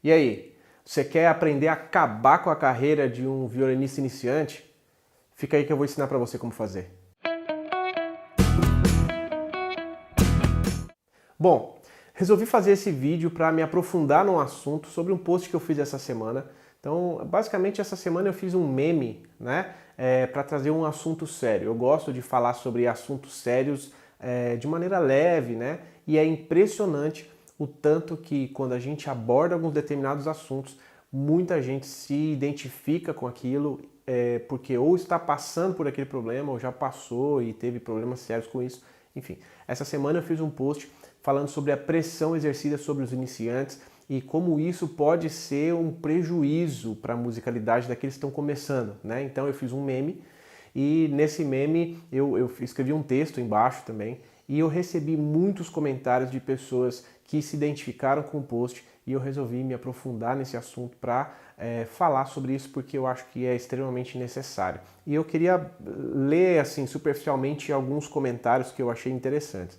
E aí, você quer aprender a acabar com a carreira de um violinista iniciante? Fica aí que eu vou ensinar para você como fazer. Bom, resolvi fazer esse vídeo para me aprofundar num assunto sobre um post que eu fiz essa semana. Então, basicamente, essa semana eu fiz um meme, né, para trazer um assunto sério. Eu gosto de falar sobre assuntos sérios de maneira leve, né, e é impressionante o tanto que quando a gente aborda alguns determinados assuntos, muita gente se identifica com aquilo, porque ou está passando por aquele problema, ou já passou e teve problemas sérios com isso. Enfim, essa semana eu fiz um post falando sobre a pressão exercida sobre os iniciantes e como isso pode ser um prejuízo para a musicalidade daqueles que estão começando, né? Então eu fiz um meme e nesse meme eu escrevi um texto embaixo também e eu recebi muitos comentários de pessoas que se identificaram com o post e eu resolvi me aprofundar nesse assunto para falar sobre isso porque eu acho que é extremamente necessário. E eu queria ler assim superficialmente alguns comentários que eu achei interessantes.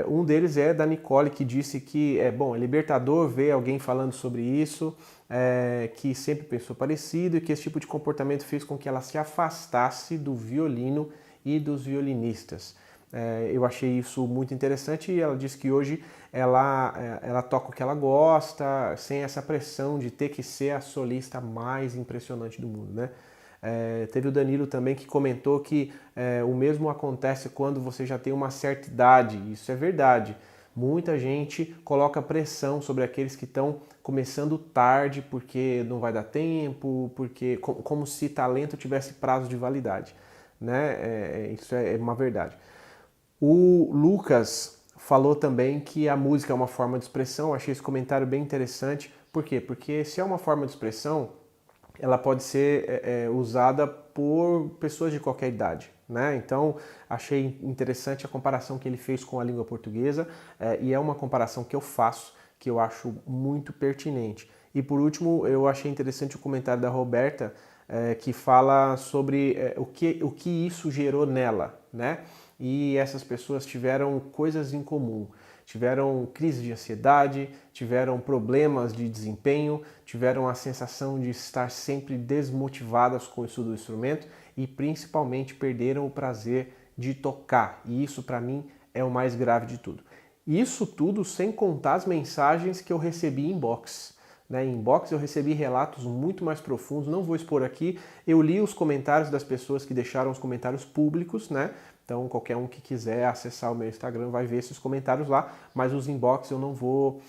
Um deles é da Nicole, que disse que é libertador ver alguém falando sobre isso, que sempre pensou parecido e que esse tipo de comportamento fez com que ela se afastasse do violino e dos violinistas. Eu achei isso muito interessante e ela disse que hoje ela toca o que ela gosta, sem essa pressão de ter que ser a solista mais impressionante do mundo, né? Teve o Danilo também que comentou que o mesmo acontece quando você já tem uma certa idade. Isso é verdade. Muita gente coloca pressão sobre aqueles que estão começando tarde porque não vai dar tempo, porque como se talento tivesse prazo de validade, né? Isso é uma verdade. O Lucas falou também que a música é uma forma de expressão. Eu achei esse comentário bem interessante. Por quê? Porque se é uma forma de expressão, ela pode ser usada por pessoas de qualquer idade, né? Então, achei interessante a comparação que ele fez com a língua portuguesa e é uma comparação que eu faço, que eu acho muito pertinente. E por último, eu achei interessante o comentário da Roberta, que fala sobre o que isso gerou nela, né? E essas pessoas tiveram coisas em comum. Tiveram crise de ansiedade, tiveram problemas de desempenho, tiveram a sensação de estar sempre desmotivadas com o estudo do instrumento e principalmente perderam o prazer de tocar. E isso para mim é o mais grave de tudo. Isso tudo sem contar as mensagens que eu recebi em inbox. Em inbox eu recebi relatos muito mais profundos, não vou expor aqui. Eu li os comentários das pessoas que deixaram os comentários públicos, né? Então qualquer um que quiser acessar o meu Instagram vai ver esses comentários lá, mas os inbox eu não vou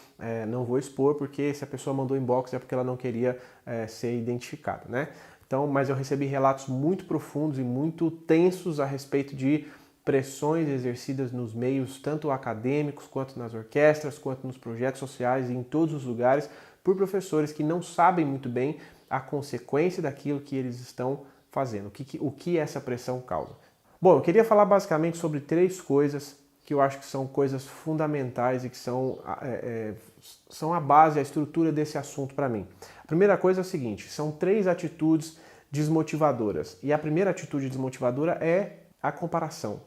expor, porque se a pessoa mandou inbox é porque ela não queria ser identificada, né? Então, mas eu recebi relatos muito profundos e muito tensos a respeito de pressões exercidas nos meios, tanto acadêmicos, quanto nas orquestras, quanto nos projetos sociais e em todos os lugares, por professores que não sabem muito bem a consequência daquilo que eles estão fazendo, o que essa pressão causa. Bom, eu queria falar basicamente sobre 3 coisas que eu acho que são coisas fundamentais e que são a base, a estrutura desse assunto para mim. A primeira coisa é o seguinte, são 3 atitudes desmotivadoras. E a primeira atitude desmotivadora é a comparação.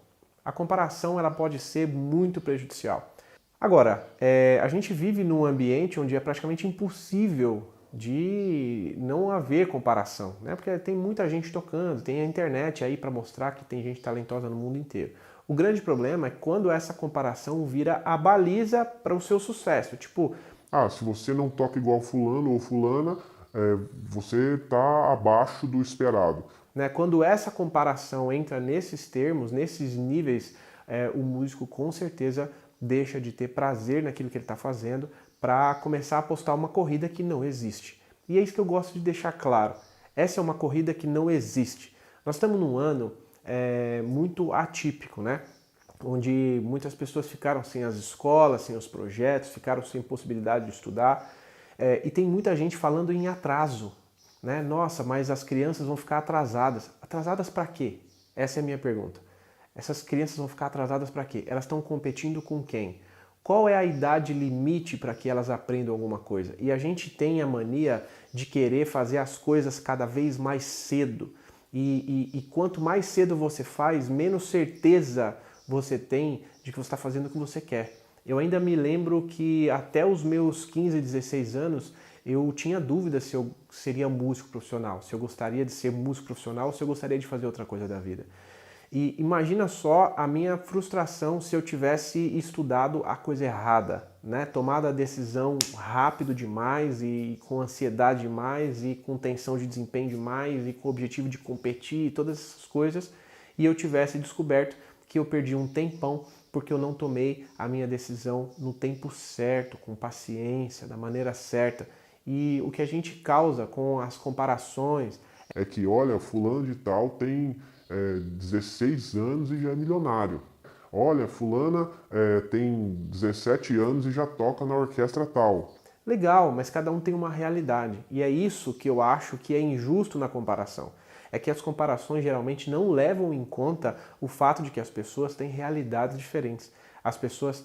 A comparação ela pode ser muito prejudicial. Agora, a gente vive num ambiente onde é praticamente impossível de não haver comparação, né? Porque tem muita gente tocando, tem a internet aí para mostrar que tem gente talentosa no mundo inteiro. O grande problema é quando essa comparação vira a baliza para o seu sucesso. Tipo, se você não toca igual fulano ou fulana, você está abaixo do esperado. né? Quando essa comparação entra nesses termos, nesses níveis, o músico com certeza deixa de ter prazer naquilo que ele está fazendo para começar a apostar uma corrida que não existe. E é isso que eu gosto de deixar claro. Essa é uma corrida que não existe. Nós estamos num ano muito atípico, né? Onde muitas pessoas ficaram sem as escolas, sem os projetos, ficaram sem possibilidade de estudar. E tem muita gente falando em atraso, né? Nossa, mas as crianças vão ficar atrasadas. Atrasadas para quê? Essa é a minha pergunta. Essas crianças vão ficar atrasadas para quê? Elas estão competindo com quem? Qual é a idade limite para que elas aprendam alguma coisa? E a gente tem a mania de querer fazer as coisas cada vez mais cedo. E quanto mais cedo você faz, menos certeza você tem de que você está fazendo o que você quer. Eu ainda me lembro que até os meus 15, 16 anos, eu tinha dúvida se eu seria músico profissional, se eu gostaria de ser músico profissional ou se eu gostaria de fazer outra coisa da vida. E imagina só a minha frustração se eu tivesse estudado a coisa errada, né? Tomado a decisão rápido demais e com ansiedade demais e com tensão de desempenho demais e com o objetivo de competir e todas essas coisas, e eu tivesse descoberto que eu perdi um tempão porque eu não tomei a minha decisão no tempo certo, com paciência, da maneira certa. E o que a gente causa com as comparações É que, olha, fulano de tal tem 16 anos e já é milionário. Olha, fulana tem 17 anos e já toca na orquestra tal. legal, mas cada um tem uma realidade. E é isso que eu acho que é injusto na comparação. É que as comparações geralmente não levam em conta o fato de que as pessoas têm realidades diferentes. As pessoas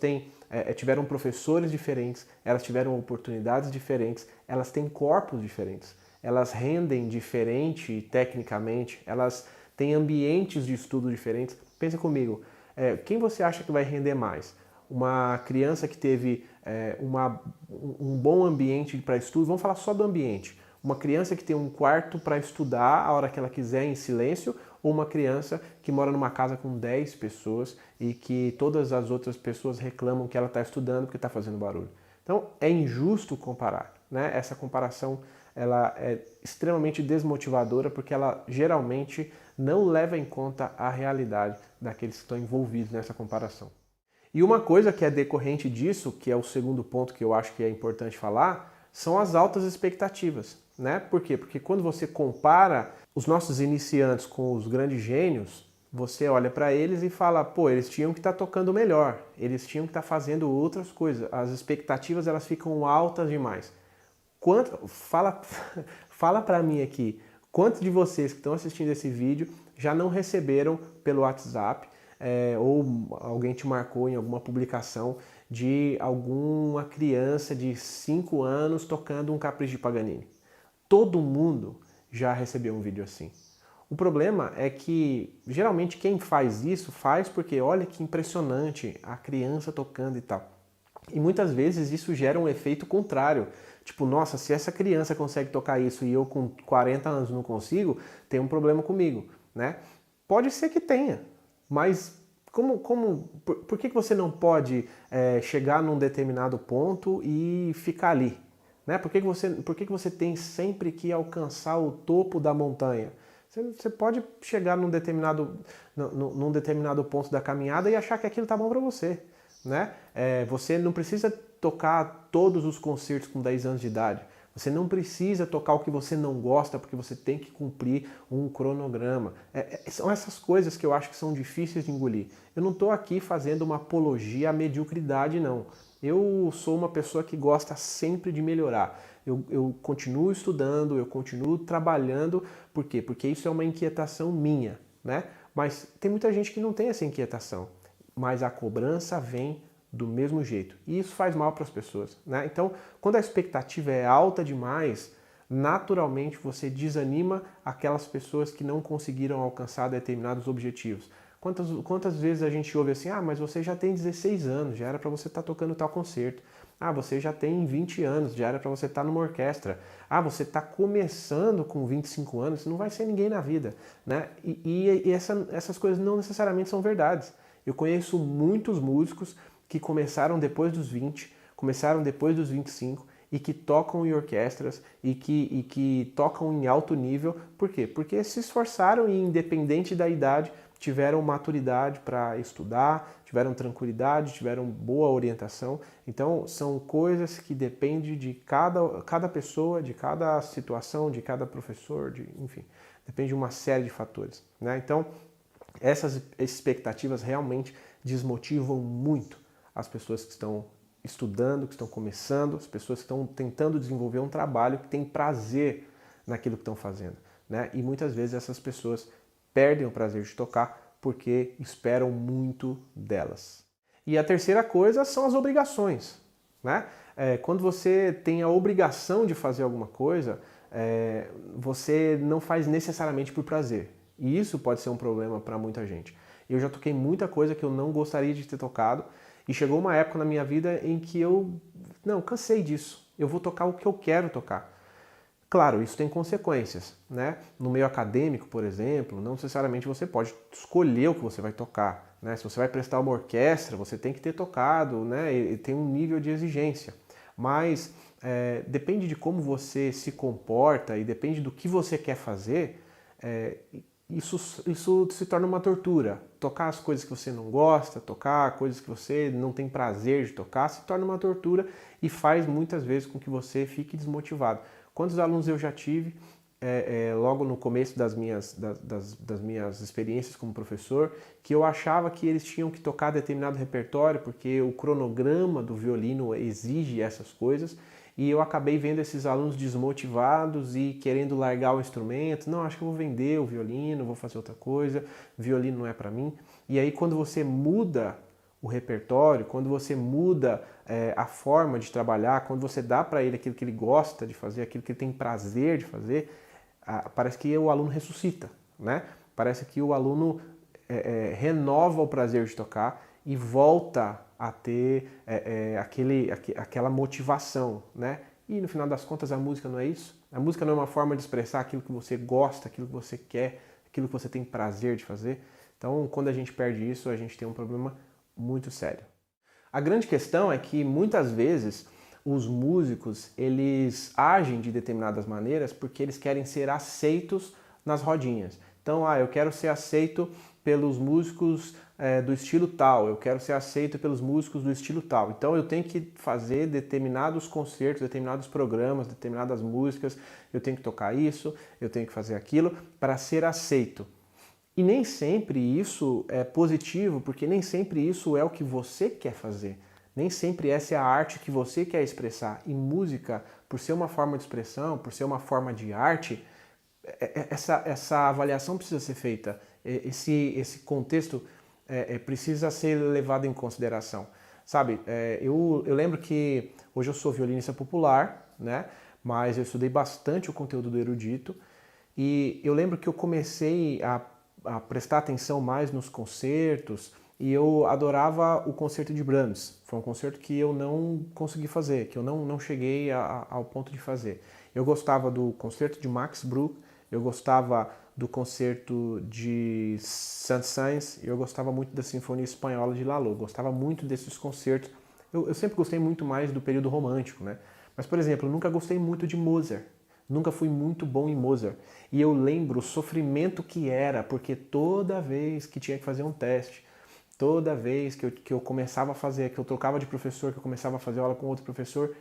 tiveram professores diferentes, elas tiveram oportunidades diferentes, elas têm corpos diferentes, elas rendem diferente tecnicamente, elas têm ambientes de estudo diferentes. Pensa comigo, quem você acha que vai render mais? Uma criança que teve um bom ambiente para estudo, vamos falar só do ambiente. Uma criança que tem um quarto para estudar a hora que ela quiser em silêncio, ou uma criança que mora numa casa com 10 pessoas e que todas as outras pessoas reclamam que ela está estudando porque está fazendo barulho. Então é injusto comparar, né? Essa comparação ela é extremamente desmotivadora porque ela geralmente não leva em conta a realidade daqueles que estão envolvidos nessa comparação. E uma coisa que é decorrente disso, que é o segundo ponto que eu acho que é importante falar, são as altas expectativas, né? Por quê? Porque quando você compara os nossos iniciantes com os grandes gênios, você olha para eles e fala, pô, eles tinham que estar tocando melhor, eles tinham que estar fazendo outras coisas. As expectativas elas ficam altas demais. Fala para mim aqui, quantos de vocês que estão assistindo esse vídeo já não receberam pelo WhatsApp ou alguém te marcou em alguma publicação de alguma criança de 5 anos tocando um capricho de Paganini? Todo mundo já recebeu um vídeo assim. O problema é que geralmente quem faz isso faz porque olha que impressionante a criança tocando e tal. E muitas vezes isso gera um efeito contrário. Tipo, nossa, se essa criança consegue tocar isso e eu com 40 anos não consigo, tem um problema comigo, né? Pode ser que tenha, mas por que você não pode chegar num determinado ponto e ficar ali? Né? Por que você tem sempre que alcançar o topo da montanha? Você pode chegar num determinado ponto da caminhada e achar que aquilo está bom para você. Né? Você não precisa tocar todos os concertos com 10 anos de idade. Você não precisa tocar o que você não gosta porque você tem que cumprir um cronograma. São essas coisas que eu acho que são difíceis de engolir. Eu não estou aqui fazendo uma apologia à mediocridade, não. Eu sou uma pessoa que gosta sempre de melhorar. Eu continuo estudando, eu continuo trabalhando. Por quê? Porque isso é uma inquietação minha, né? Mas tem muita gente que não tem essa inquietação. Mas a cobrança vem do mesmo jeito. E isso faz mal para as pessoas, né? Então, quando a expectativa é alta demais, naturalmente você desanima aquelas pessoas que não conseguiram alcançar determinados objetivos. Quantas vezes a gente ouve assim, mas você já tem 16 anos, já era para você estar tocando tal concerto. Você já tem 20 anos, já era para você estar numa orquestra. Você está começando com 25 anos, não vai ser ninguém na vida, né? E essas coisas não necessariamente são verdades. Eu conheço muitos músicos que começaram depois dos 20, começaram depois dos 25 e que tocam em orquestras e que tocam em alto nível. Por quê? Porque se esforçaram e, independente da idade, tiveram maturidade para estudar, tiveram tranquilidade, tiveram boa orientação. Então, são coisas que dependem de cada pessoa, de cada situação, de cada professor, enfim, depende de uma série de fatores, né? Então, essas expectativas realmente desmotivam muito as pessoas que estão estudando, que estão começando, as pessoas que estão tentando desenvolver um trabalho, que têm prazer naquilo que estão fazendo, né? E muitas vezes essas pessoas perdem o prazer de tocar porque esperam muito delas. E a terceira coisa são as obrigações, né? Quando você tem a obrigação de fazer alguma coisa, você não faz necessariamente por prazer. E isso pode ser um problema para muita gente. Eu já toquei muita coisa que eu não gostaria de ter tocado E chegou uma época na minha vida em que eu, não, cansei disso, eu vou tocar o que eu quero tocar. Claro, isso tem consequências, né? No meio acadêmico, por exemplo, não necessariamente você pode escolher o que você vai tocar, né? Se você vai prestar uma orquestra, você tem que ter tocado, né? E tem um nível de exigência. Mas depende de como você se comporta e depende do que você quer fazer, é, isso se torna uma tortura. Tocar as coisas que você não gosta, tocar coisas que você não tem prazer de tocar, se torna uma tortura e faz muitas vezes com que você fique desmotivado. Quantos alunos eu já tive, logo no começo das minhas experiências como professor, que eu achava que eles tinham que tocar determinado repertório, porque o cronograma do violino exige essas coisas, e eu acabei vendo esses alunos desmotivados e querendo largar o instrumento. Não, acho que eu vou vender o violino, vou fazer outra coisa, violino não é para mim. E aí quando você muda o repertório, quando você muda a forma de trabalhar, quando você dá para ele aquilo que ele gosta de fazer, aquilo que ele tem prazer de fazer, parece que o aluno ressuscita, né? Parece que o aluno renova o prazer de tocar e volta a ter aquela motivação, né? E no final das contas a música não é isso? A música não é uma forma de expressar aquilo que você gosta, aquilo que você quer, aquilo que você tem prazer de fazer? Então, quando a gente perde isso, a gente tem um problema muito sério. A grande questão é que muitas vezes os músicos eles agem de determinadas maneiras porque eles querem ser aceitos nas rodinhas. Então, eu quero ser aceito pelos músicos do estilo tal, eu quero ser aceito pelos músicos do estilo tal. Então eu tenho que fazer determinados concertos, determinados programas, determinadas músicas, eu tenho que tocar isso, eu tenho que fazer aquilo para ser aceito. E nem sempre isso é positivo, porque nem sempre isso é o que você quer fazer. Nem sempre essa é a arte que você quer expressar. E música, por ser uma forma de expressão, por ser uma forma de arte, essa avaliação precisa ser feita. Esse contexto precisa ser levado em consideração. Sabe, eu lembro que hoje eu sou violinista popular, né? Mas eu estudei bastante o conteúdo do erudito. E eu lembro que eu comecei a prestar atenção mais nos concertos e eu adorava o concerto de Brahms. Foi um concerto que eu não consegui fazer, que eu não cheguei ao ponto de fazer. Eu gostava do concerto de Max Bruch, eu gostava do concerto de Saint-Saëns e eu gostava muito da Sinfonia Espanhola de Lalo. Eu gostava muito desses concertos. Eu sempre gostei muito mais do período romântico, né? Mas, por exemplo, eu nunca gostei muito de Mozart. Nunca fui muito bom em Mozart. E eu lembro o sofrimento que era, porque toda vez que tinha que fazer um teste, toda vez que eu começava a fazer, que eu trocava de professor, que eu começava a fazer aula com outro professor,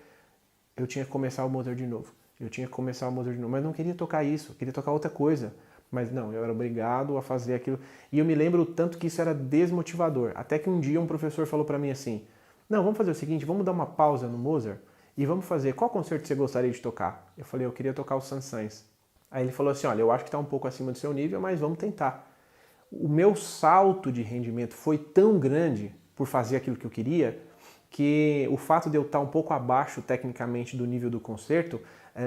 eu tinha que começar o Mozart de novo. Eu tinha que começar o Mozart de novo. Mas não queria tocar isso, eu queria tocar outra coisa. Mas não, eu era obrigado a fazer aquilo. E eu me lembro o tanto que isso era desmotivador. Até que um dia um professor falou para mim assim, não, vamos fazer o seguinte, vamos dar uma pausa no Mozart e vamos fazer, qual concerto você gostaria de tocar? Eu falei, eu queria tocar o Saint-Saëns. Aí ele falou assim, olha, eu acho que está um pouco acima do seu nível, mas vamos tentar. O meu salto de rendimento foi tão grande por fazer aquilo que eu queria, que o fato de eu estar um pouco abaixo tecnicamente do nível do concerto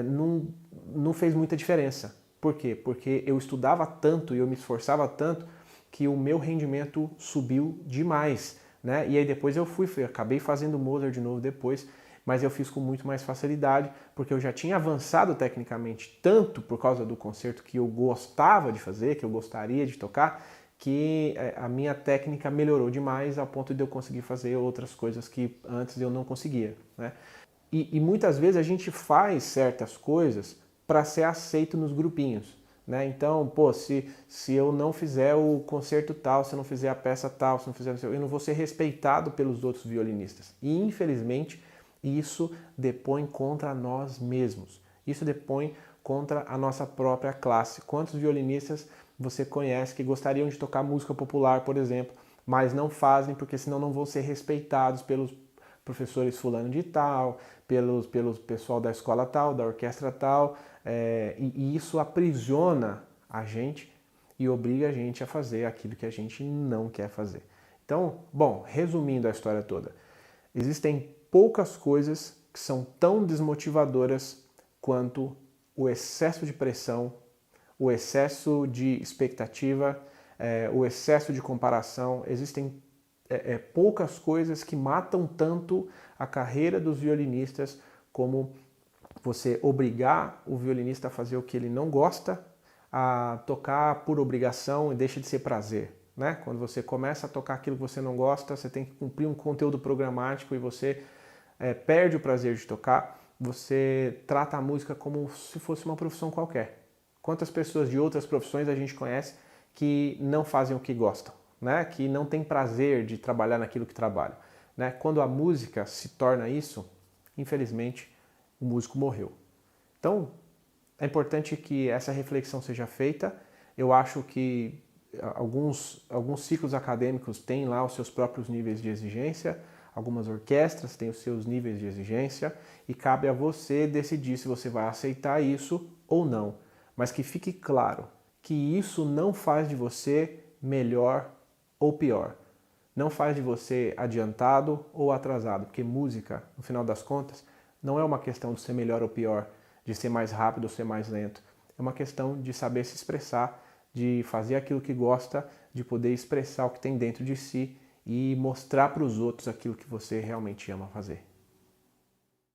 não fez muita diferença. Por quê? Porque eu estudava tanto e eu me esforçava tanto que o meu rendimento subiu demais, né? E aí depois eu acabei fazendo Mozart de novo depois, mas eu fiz com muito mais facilidade, porque eu já tinha avançado tecnicamente tanto por causa do concerto que eu gostava de fazer, que eu gostaria de tocar, que a minha técnica melhorou demais ao ponto de eu conseguir fazer outras coisas que antes eu não conseguia, né? E muitas vezes a gente faz certas coisas para ser aceito nos grupinhos, né? Então, pô, se eu não fizer o concerto tal, se eu não fizer a peça tal, se eu não fizer, eu não vou ser respeitado pelos outros violinistas. E infelizmente isso depõe contra nós mesmos. Isso depõe contra a nossa própria classe. Quantos violinistas você conhece que gostariam de tocar música popular, por exemplo, mas não fazem porque senão não vão ser respeitados pelos professores fulano de tal, pelo pessoal da escola tal, da orquestra tal, e isso aprisiona a gente e obriga a gente a fazer aquilo que a gente não quer fazer. Então, bom, resumindo a história toda, existem poucas coisas que são tão desmotivadoras quanto o excesso de pressão, o excesso de expectativa, o excesso de comparação. Existem poucas coisas que matam tanto a carreira dos violinistas como você obrigar o violinista a fazer o que ele não gosta, a tocar por obrigação e deixa de ser prazer. Né? Quando você começa a tocar aquilo que você não gosta, você tem que cumprir um conteúdo programático e você perde o prazer de tocar, você trata a música como se fosse uma profissão qualquer. Quantas pessoas de outras profissões a gente conhece que não fazem o que gostam, né? Que não tem prazer de trabalhar naquilo que trabalham. Né? Quando a música se torna isso, infelizmente, o músico morreu. Então, é importante que essa reflexão seja feita. Eu acho que alguns ciclos acadêmicos têm lá os seus próprios níveis de exigência, algumas orquestras têm os seus níveis de exigência e cabe a você decidir se você vai aceitar isso ou não. Mas que fique claro que isso não faz de você melhor ou pior. Não faz de você adiantado ou atrasado, porque música, no final das contas, não é uma questão de ser melhor ou pior, de ser mais rápido ou ser mais lento. É uma questão de saber se expressar, de fazer aquilo que gosta, de poder expressar o que tem dentro de si e mostrar para os outros aquilo que você realmente ama fazer.